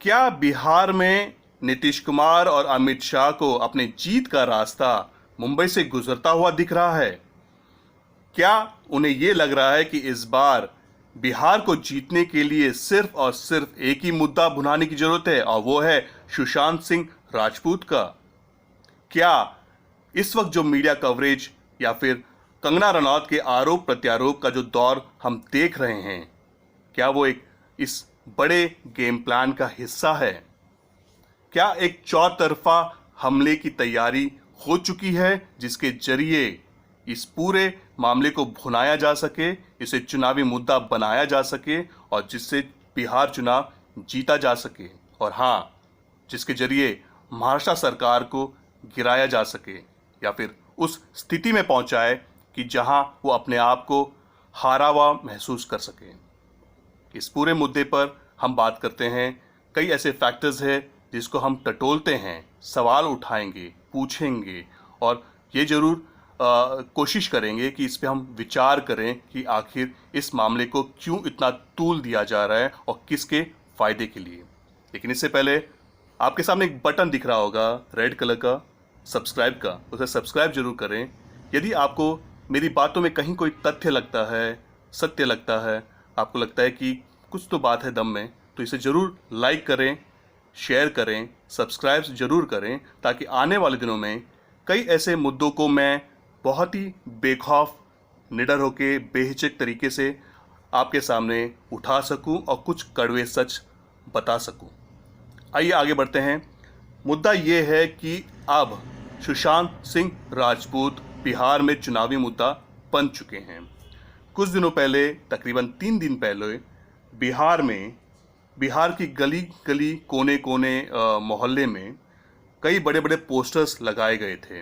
क्या बिहार में नीतीश कुमार और अमित शाह को अपने जीत का रास्ता मुंबई से गुजरता हुआ दिख रहा है? क्या उन्हें ये लग रहा है कि इस बार बिहार को जीतने के लिए सिर्फ और सिर्फ एक ही मुद्दा भुनाने की जरूरत है और वो है सुशांत सिंह राजपूत का? क्या इस वक्त जो मीडिया कवरेज या फिर कंगना रनौत के आरोप प्रत्यारोप का जो दौर हम देख रहे हैं, क्या वो एक इस बड़े गेम प्लान का हिस्सा है? क्या एक चौतरफा हमले की तैयारी हो चुकी है जिसके जरिए इस पूरे मामले को भुनाया जा सके, इसे चुनावी मुद्दा बनाया जा सके और जिससे बिहार चुनाव जीता जा सके, और हाँ, जिसके जरिए महाराष्ट्र सरकार को गिराया जा सके या फिर उस स्थिति में पहुंचाए कि जहां वो अपने आप को हारा हुआ महसूस कर सके। इस पूरे मुद्दे पर हम बात करते हैं। कई ऐसे फैक्टर्स हैं जिसको हम टटोलते हैं, सवाल उठाएंगे, पूछेंगे और ये ज़रूर कोशिश करेंगे कि इस पे हम विचार करें कि आखिर इस मामले को क्यों इतना तूल दिया जा रहा है और किसके फ़ायदे के लिए। लेकिन इससे पहले आपके सामने एक बटन दिख रहा होगा रेड कलर का, सब्सक्राइब का, उसे सब्सक्राइब जरूर करें। यदि आपको मेरी बातों में कहीं कोई तथ्य लगता है, सत्य लगता है, आपको लगता है कि कुछ तो बात है दम में, तो इसे ज़रूर लाइक करें, शेयर करें, सब्सक्राइब ज़रूर करें, ताकि आने वाले दिनों में कई ऐसे मुद्दों को मैं बहुत ही बेखौफ, निडर होके, बेहिचक तरीके से आपके सामने उठा सकूं और कुछ कड़वे सच बता सकूं। आइए आगे बढ़ते हैं। मुद्दा ये है कि अब सुशांत सिंह राजपूत बिहार में चुनावी मुद्दा बन चुके हैं। कुछ दिनों पहले, तकरीबन 3 दिन पहले, बिहार की गली गली, कोने कोने, मोहल्ले में कई बड़े बड़े पोस्टर्स लगाए गए थे।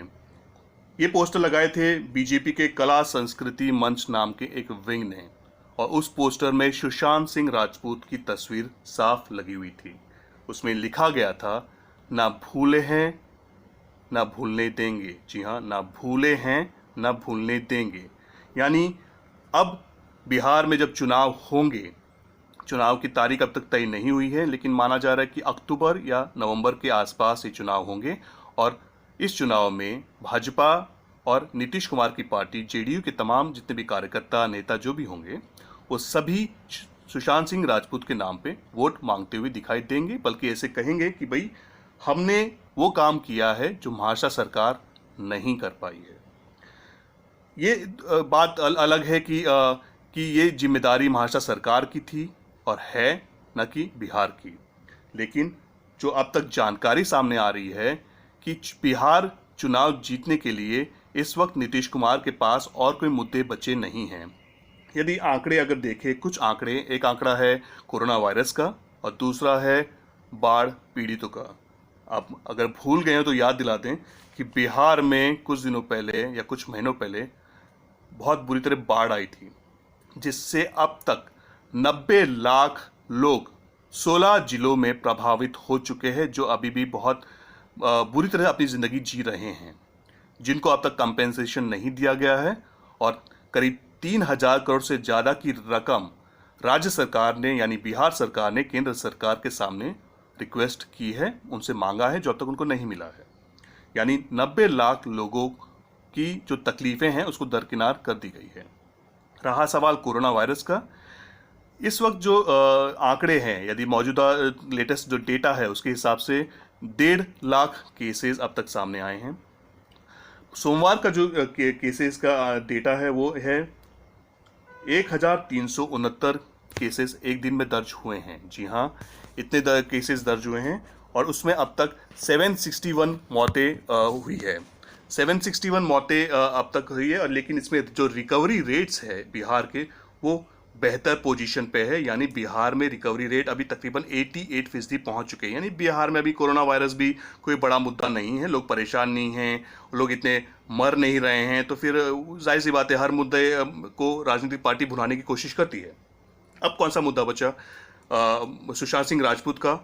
ये पोस्टर लगाए थे बीजेपी के कला संस्कृति मंच नाम के एक विंग ने, और उस पोस्टर में सुशांत सिंह राजपूत की तस्वीर साफ लगी हुई थी। उसमें लिखा गया था, ना भूले हैं ना भूलने देंगे। जी हाँ, ना भूले हैं ना भूलने देंगे। यानी अब बिहार में जब चुनाव होंगे, चुनाव की तारीख अब तक तय नहीं हुई है, लेकिन माना जा रहा है कि अक्टूबर या नवंबर के आसपास ये चुनाव होंगे, और इस चुनाव में भाजपा और नीतीश कुमार की पार्टी जेडीयू के तमाम जितने भी कार्यकर्ता, नेता जो भी होंगे, वो सभी सुशांत सिंह राजपूत के नाम पे वोट मांगते हुए दिखाई देंगे। बल्कि ऐसे कहेंगे कि भाई, हमने वो काम किया है जो महाराष्ट्र सरकार नहीं कर पाई है। ये बात अलग है कि ये जिम्मेदारी महाराष्ट्र सरकार की थी और है, न कि बिहार की। लेकिन जो अब तक जानकारी सामने आ रही है कि बिहार चुनाव जीतने के लिए इस वक्त नीतीश कुमार के पास और कोई मुद्दे बचे नहीं हैं। यदि आंकड़े अगर देखें, कुछ आंकड़े, एक आंकड़ा है कोरोना वायरस का और दूसरा है बाढ़ पीड़ितों का। आप अगर भूल गए हो तो याद दिला दें कि बिहार में कुछ दिनों पहले या कुछ महीनों पहले बहुत बुरी तरह बाढ़ आई थी, जिससे अब तक 90 लाख लोग 16 जिलों में प्रभावित हो चुके हैं, जो अभी भी बहुत बुरी तरह अपनी ज़िंदगी जी रहे हैं, जिनको अब तक कंपेंसेशन नहीं दिया गया है। और करीब 3,000 करोड़ से ज़्यादा की रकम राज्य सरकार ने, यानी बिहार सरकार ने, केंद्र सरकार के सामने रिक्वेस्ट की है, उनसे मांगा है, जो अब तक उनको नहीं मिला है। यानी 90 लाख लोगों की जो तकलीफ़ें हैं उसको दरकिनार कर दी गई है। रहा सवाल कोरोना वायरस का, इस वक्त जो आंकड़े हैं, यदि मौजूदा लेटेस्ट जो डेटा है उसके हिसाब से 1.5 लाख केसेस अब तक सामने आए हैं। सोमवार का जो केसेस का डेटा है वो है 1,369 केसेस एक दिन में दर्ज हुए हैं। जी हाँ, इतने केसेस दर्ज हुए हैं और उसमें अब तक 761 मौतें हुई है। 761 मौतें अब तक हुई है, और लेकिन इसमें जो रिकवरी रेट्स है बिहार के, वो बेहतर पोजीशन पे है। यानी बिहार में रिकवरी रेट अभी तकरीबन 88% पहुंच चुके हैं। यानी बिहार में अभी कोरोना वायरस भी कोई बड़ा मुद्दा नहीं है, लोग परेशान नहीं हैं, लोग इतने मर नहीं रहे हैं। तो फिर जाहिर सी बात है, हर मुद्दे को राजनीतिक पार्टी भुनाने की कोशिश करती है। अब कौन सा मुद्दा बचा? सुशांत सिंह राजपूत का।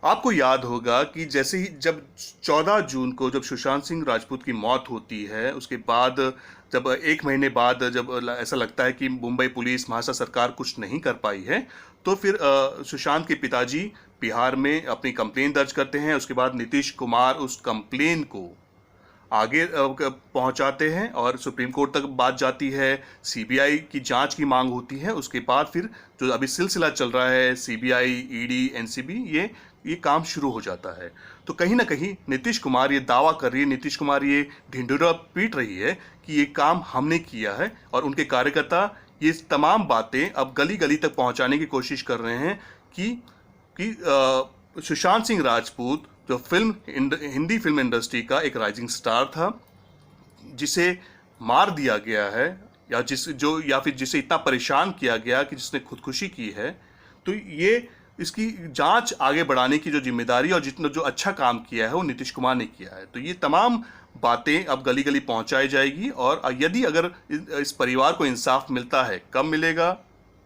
आपको याद होगा कि जैसे ही जब 14 जून को जब सुशांत सिंह राजपूत की मौत होती है, उसके बाद जब 1 महीने बाद जब ऐसा लगता है कि मुंबई पुलिस, महाराष्ट्र सरकार कुछ नहीं कर पाई है, तो फिर सुशांत के पिताजी बिहार में अपनी कंप्लेन दर्ज करते हैं। उसके बाद नीतीश कुमार उस कंप्लेन को आगे पहुंचाते हैं और सुप्रीम कोर्ट तक बात जाती है, सीबीआई की जांच की मांग होती है। उसके बाद फिर जो अभी सिलसिला चल रहा है सीबीआई, ईडी, एनसीबी, ये काम शुरू हो जाता है। तो कहीं ना कहीं नीतीश कुमार ये दावा कर रही है, नीतीश कुमार ये ढिंढोरा पीट रही है कि ये काम हमने किया है, और उनके कार्यकर्ता ये तमाम बातें अब गली गली तक पहुंचाने की कोशिश कर रहे हैं कि सुशांत सिंह राजपूत जो हिंदी फिल्म इंडस्ट्री का एक राइजिंग स्टार था, जिसे मार दिया गया है या फिर जिसे इतना परेशान किया गया कि जिसने खुदकुशी की है, तो ये इसकी जांच आगे बढ़ाने की जो जिम्मेदारी और जितना जो अच्छा काम किया है वो नीतीश कुमार ने किया है। तो ये तमाम बातें अब गली गली पहुंचाई जाएगी, और यदि अगर इस परिवार को इंसाफ मिलता है, कब मिलेगा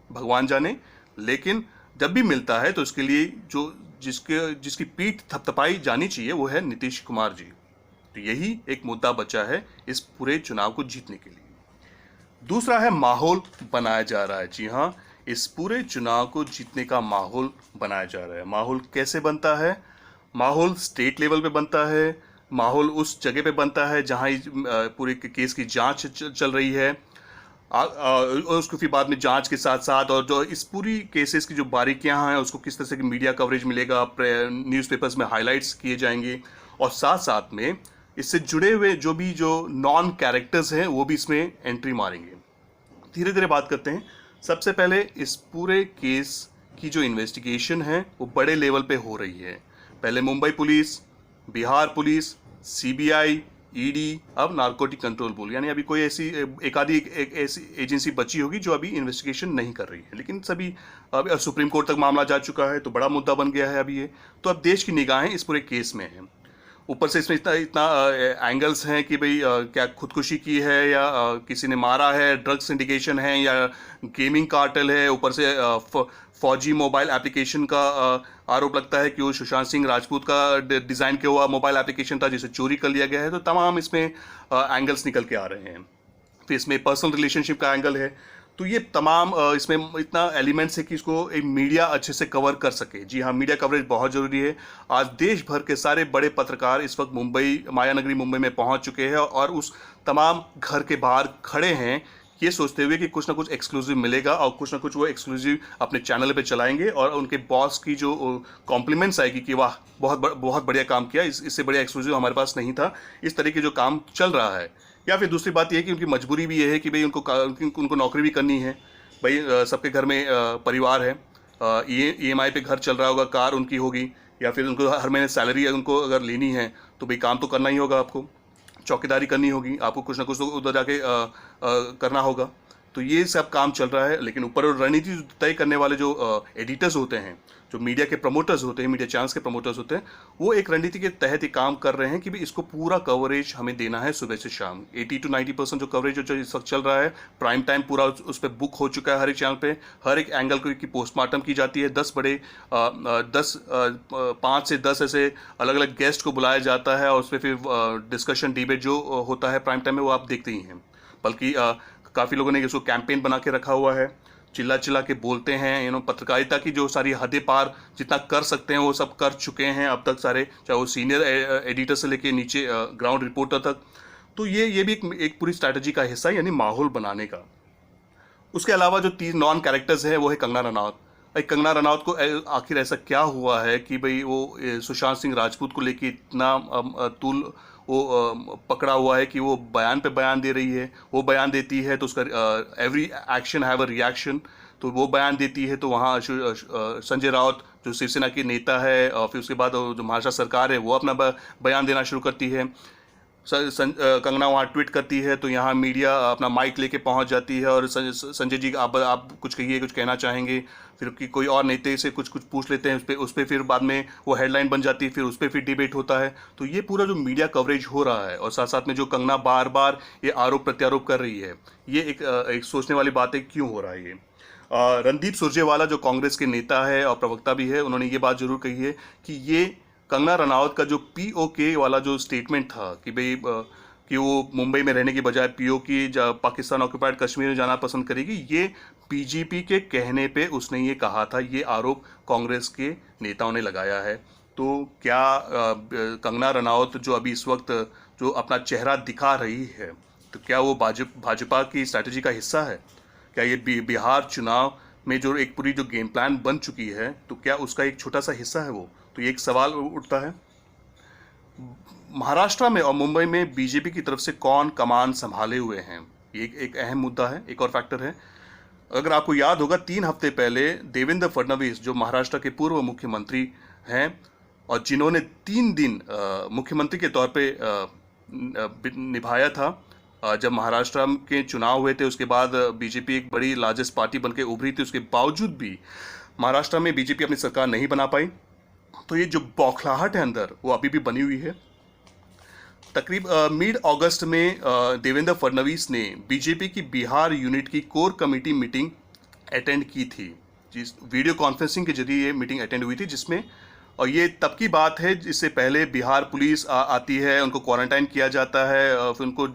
भगवान जाने, लेकिन जब भी मिलता है तो उसके लिए जिसकी पीठ थपथपाई जानी चाहिए वो है नीतीश कुमार जी। तो यही एक मुद्दा बचा है इस पूरे चुनाव को जीतने के लिए। दूसरा है माहौल बनाया जा रहा है। जी हाँ, इस पूरे चुनाव को जीतने का माहौल बनाया जा रहा है। माहौल कैसे बनता है? माहौल स्टेट लेवल पे बनता है, माहौल उस जगह पे बनता है जहाँ पूरे केस की जांच चल रही है, उसको फिर बाद में जांच के साथ साथ, और जो इस पूरी केसेस की जो बारीकियां हैं उसको किस तरह से मीडिया कवरेज मिलेगा, न्यूज़पेपर्स में हाइलाइट्स किए जाएंगे, और साथ साथ में इससे जुड़े हुए जो नॉन कैरेक्टर्स हैं वो भी इसमें एंट्री मारेंगे। धीरे धीरे बात करते हैं। सबसे पहले इस पूरे केस की जो इन्वेस्टिगेशन है वो बड़े लेवल पे हो रही है। पहले Mumbai police, Bihar police, CBI, ED, अब नारकोटिक कंट्रोल बोर्ड, यानी अभी कोई ऐसी एक ऐसी एजेंसी बची होगी जो अभी इन्वेस्टिगेशन नहीं कर रही है, लेकिन सभी अब सुप्रीम कोर्ट तक मामला जा चुका है, तो बड़ा मुद्दा बन गया है अभी ये। तो अब देश की निगाहें इस पूरे केस में हैं। ऊपर से इसमें इतना एंगल्स हैं कि भाई क्या खुदकुशी की है या किसी ने मारा है, ड्रग सिंडिकेशन है या गेमिंग कार्टेल है। ऊपर से फौजी मोबाइल एप्लीकेशन का आरोप लगता है कि वो सुशांत सिंह राजपूत का डिज़ाइन किया हुआ मोबाइल एप्लीकेशन था जिसे चोरी कर लिया गया है। तो तमाम इसमें एंगल्स निकल के आ रहे हैं। फिर इसमें पर्सनल रिलेशनशिप का एंगल है। तो ये तमाम इसमें इतना एलिमेंट्स है कि इसको एक मीडिया अच्छे से कवर कर सके। जी हाँ, मीडिया कवरेज बहुत ज़रूरी है। आज देश भर के सारे बड़े पत्रकार इस वक्त मायानगरी मुंबई में पहुंच चुके हैं और उस तमाम घर के बाहर खड़े हैं ये सोचते हुए कि कुछ ना कुछ एक्सक्लूसिव मिलेगा और कुछ ना कुछ वो एक्सक्लूसिव अपने चैनल पे चलाएंगे और उनके बॉस की जो कॉम्प्लीमेंट्स आएगी कि वाह बहुत बढ़िया काम किया, इससे बढ़िया एक्सक्लूसिव हमारे पास नहीं था। इस तरह के जो काम चल रहा है। या फिर दूसरी बात यह है कि उनकी मजबूरी भी ये है कि भाई उनको नौकरी भी करनी है। भाई सबके घर में परिवार है, EMI पे घर चल रहा होगा, कार उनकी होगी, या फिर उनको हर महीने सैलरी उनको अगर लेनी है तो भाई काम तो करना ही होगा, आपको चौकीदारी करनी होगी, आपको कुछ ना कुछ तो उधर जाके करना होगा। तो ये सब काम चल रहा है। लेकिन ऊपर रणनीति तय करने वाले जो एडिटर्स होते हैं, जो मीडिया के प्रमोटर्स होते हैं, मीडिया चैनल्स के प्रमोटर्स होते हैं, वो एक रणनीति के तहत ही काम कर रहे हैं कि भाई इसको पूरा कवरेज हमें देना है सुबह से शाम। 80 to 90% जो कवरेज जो इस वक्त चल रहा है, प्राइम टाइम पूरा उस पर बुक हो चुका है। हर एक चैनल पे हर एक एंगल की पोस्टमार्टम की जाती है। 5 से 10 ऐसे अलग अलग गेस्ट को बुलाया जाता है और उस पर फिर डिस्कशन डिबेट जो होता है प्राइम टाइम में वो आप देखते ही हैं। बल्कि काफ़ी लोगों ने इसको कैंपेन बना के रखा हुआ है, चिल्ला के बोलते हैं। पत्रकारिता की जो सारी हदें पार जितना कर सकते हैं वो सब कर चुके हैं अब तक सारे, चाहे वो सीनियर एडिटर से लेके नीचे ग्राउंड रिपोर्टर तक। तो ये भी एक पूरी स्ट्रैटेजी का हिस्सा है, यानी माहौल बनाने का। उसके अलावा जो 3 नॉन कैरेक्टर्स हैं वो है कंगना रनौत। कंगना रनौत को आखिर ऐसा क्या हुआ है कि भाई वो सुशांत सिंह राजपूत को लेके इतना पकड़ा हुआ है कि वो बयान पे बयान दे रही है। वो बयान देती है तो उसका every action have a reaction. तो वो बयान देती है तो वहाँ संजय राउत जो शिवसेना के नेता है और फिर उसके बाद जो महाराष्ट्र सरकार है वो अपना बयान देना शुरू करती है। कंगना वहाँ ट्वीट करती है तो यहाँ मीडिया अपना माइक लेके पहुँच जाती है और संजय जी आप कुछ कहिए, कुछ कहना चाहेंगे। फिर कि कोई और नेता से कुछ पूछ लेते हैं उस पर फिर बाद में वो हेडलाइन बन जाती है, फिर उस पर फिर डिबेट होता है। तो ये पूरा जो मीडिया कवरेज हो रहा है और साथ साथ में जो कंगना बार बार ये आरोप प्रत्यारोप कर रही है, ये एक सोचने वाली बात है क्यों हो रहा है ये। रणदीप सुरजेवाला जो कांग्रेस के नेता है और प्रवक्ता भी है, उन्होंने ये बात जरूर कही है कि ये कंगना रनौत का जो POK वाला जो स्टेटमेंट था कि भाई कि वो मुंबई में रहने की बजाय पीओके पाकिस्तान ऑक्युपाइड कश्मीर में जाना पसंद करेगी, ये बीजेपी के कहने पे उसने ये कहा था। ये आरोप कांग्रेस के नेताओं ने लगाया है। तो क्या कंगना रनौत जो अभी इस वक्त जो अपना चेहरा दिखा रही है, तो क्या वो भाजपा की स्ट्रैटेजी का हिस्सा है? क्या ये बिहार चुनाव में जो एक पूरी जो गेम प्लान बन चुकी है, तो क्या उसका एक छोटा सा हिस्सा है वो? तो ये एक सवाल उठता है। महाराष्ट्र में और मुंबई में बीजेपी की तरफ से कौन कमान संभाले हुए हैं, ये एक अहम मुद्दा है, एक और फैक्टर है। अगर आपको याद होगा, 3 हफ्ते पहले देवेंद्र फडणवीस जो महाराष्ट्र के पूर्व मुख्यमंत्री हैं और जिन्होंने 3 दिन मुख्यमंत्री के तौर पे निभाया था, जब महाराष्ट्र के चुनाव हुए थे, उसके बाद बीजेपी एक बड़ी लार्जेस्ट पार्टी बनके उभरी थी, उसके बावजूद भी महाराष्ट्र में बीजेपी अपनी सरकार नहीं बना पाई। तो ये जो बौखलाहट है अंदर, वो अभी भी बनी हुई है। तकरीब मिड अगस्त में देवेंद्र फडणवीस ने बीजेपी की बिहार यूनिट की कोर कमेटी मीटिंग अटेंड की थी, जिस वीडियो कॉन्फ्रेंसिंग के जरिए ये मीटिंग अटेंड हुई थी, जिसमें और ये तब की बात है जिससे पहले बिहार पुलिस आती है, उनको क्वारंटाइन किया जाता है, फिर उनको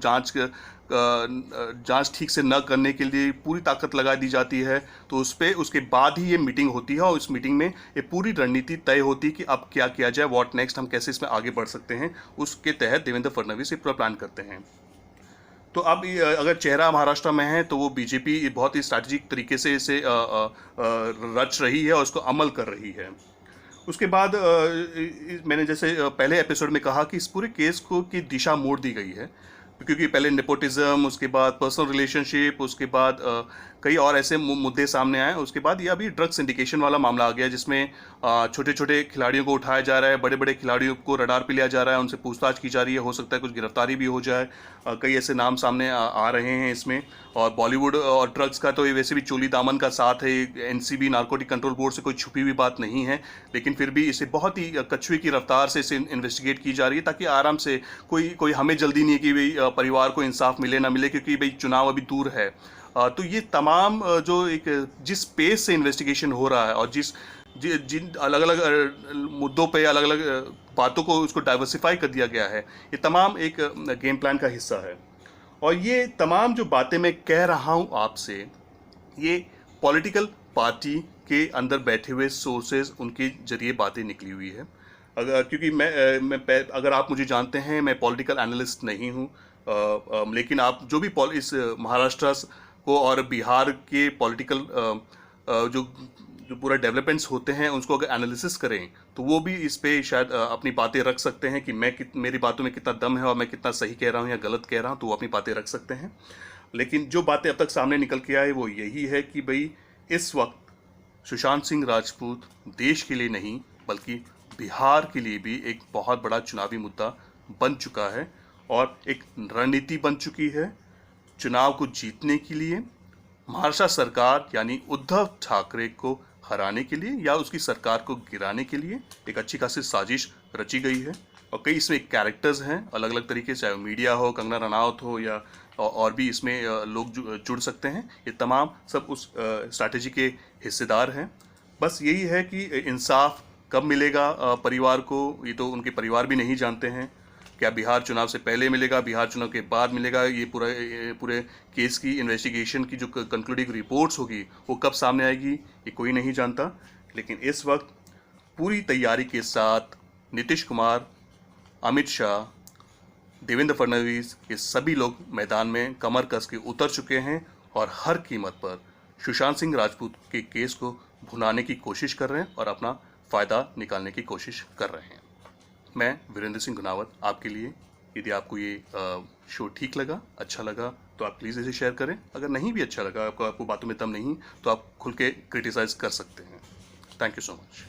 जांच ठीक से न करने के लिए पूरी ताकत लगा दी जाती है। तो उसके बाद ही ये मीटिंग होती है और इस मीटिंग में ये पूरी रणनीति तय होती है कि अब क्या किया जाए, व्हाट नेक्स्ट, हम कैसे इसमें आगे बढ़ सकते हैं। उसके तहत देवेंद्र फडणवीस ये पूरा प्लान करते हैं। तो अब अगर चेहरा महाराष्ट्र में है, तो वो बीजेपी बहुत ही स्ट्रैटेजिक तरीके से इसे रच रही है और उसको अमल कर रही है। उसके बाद मैंने जैसे पहले एपिसोड में कहा कि इस पूरे केस को की दिशा मोड़ दी गई है, क्योंकि पहले नेपोटिज्म, उसके बाद पर्सनल रिलेशनशिप, उसके बाद कई और ऐसे मुद्दे सामने आए। उसके बाद ये अभी ड्रग सिंडिकेशन वाला मामला आ गया, जिसमें छोटे छोटे खिलाड़ियों को उठाया जा रहा है, बड़े बड़े खिलाड़ियों को रडार पे लिया जा रहा है, उनसे पूछताछ की जा रही है, हो सकता है कुछ गिरफ्तारी भी हो जाए। कई ऐसे नाम सामने आ रहे हैं इसमें। और बॉलीवुड और ड्रग्स का तो ये वैसे भी चोली दामन का साथ है, एनसीबी नारकोटिक कंट्रोल बोर्ड से कोई छुपी हुई बात नहीं है, लेकिन फिर भी इसे बहुत ही कछुए की रफ्तार से इसे इन्वेस्टिगेट की जा रही है, ताकि आराम से कोई हमें जल्दी नहीं है कि भाई परिवार को इंसाफ मिले ना मिले, क्योंकि भाई चुनाव अभी दूर है। तो ये तमाम जो जिस पेस से इन्वेस्टिगेशन हो रहा है और जिन अलग अलग मुद्दों पे अलग अलग बातों को उसको डाइवर्सिफाई कर दिया गया है, ये तमाम एक गेम प्लान का हिस्सा है। और ये तमाम जो बातें मैं कह रहा हूँ आपसे, ये पॉलिटिकल पार्टी के अंदर बैठे हुए सोर्सेज, उनके जरिए बातें निकली हुई है। क्योंकि मैं अगर आप मुझे जानते हैं, मैं पॉलिटिकल एनालिस्ट नहीं हूँ, लेकिन आप जो भी इस महाराष्ट्र को और बिहार के पॉलिटिकल जो पूरा डेवलपमेंट्स होते हैं, उसको अगर एनालिसिस करें, तो वो भी इस पे शायद अपनी बातें रख सकते हैं कि मेरी बातों में कितना दम है और मैं कितना सही कह रहा हूँ या गलत कह रहा हूँ, तो वो अपनी बातें रख सकते हैं। लेकिन जो बातें अब तक सामने निकल के आए, वो यही है कि भाई इस वक्त सुशांत सिंह राजपूत देश के लिए नहीं, बल्कि बिहार के लिए भी एक बहुत बड़ा चुनावी मुद्दा बन चुका है और एक रणनीति बन चुकी है। चुनाव को जीतने के लिए महाराष्ट्र सरकार यानी उद्धव ठाकरे को हराने के लिए या उसकी सरकार को गिराने के लिए एक अच्छी खासी साजिश रची गई है। और कई इसमें कैरेक्टर्स हैं अलग अलग तरीके से, चाहे मीडिया हो, कंगना रनौत हो, या और भी इसमें लोग जुड़ सकते हैं। ये तमाम सब उस स्ट्रैटेजी के हिस्सेदार हैं। बस यही है कि इंसाफ कब मिलेगा परिवार को, ये तो उनके परिवार भी नहीं जानते हैं। क्या बिहार चुनाव से पहले मिलेगा, बिहार चुनाव के बाद मिलेगा, ये पूरे केस की इन्वेस्टिगेशन की जो कंक्लूडिंग रिपोर्ट्स होगी वो कब सामने आएगी, ये कोई नहीं जानता। लेकिन इस वक्त पूरी तैयारी के साथ नीतीश कुमार, अमित शाह, देवेंद्र फडणवीस, ये सभी लोग मैदान में कमर कस के उतर चुके हैं और हर कीमत पर सुशांत सिंह राजपूत के केस को भुनाने की कोशिश कर रहे हैं और अपना फ़ायदा निकालने की कोशिश कर रहे हैं। मैं वीरेंद्र सिंह गुनावत आपके लिए, यदि आपको ये शो ठीक लगा, अच्छा लगा, तो आप प्लीज़ इसे शेयर करें। अगर नहीं भी अच्छा लगा, आपको बातों में दम नहीं, तो आप खुल के क्रिटिसाइज़ कर सकते हैं। Thank you so much.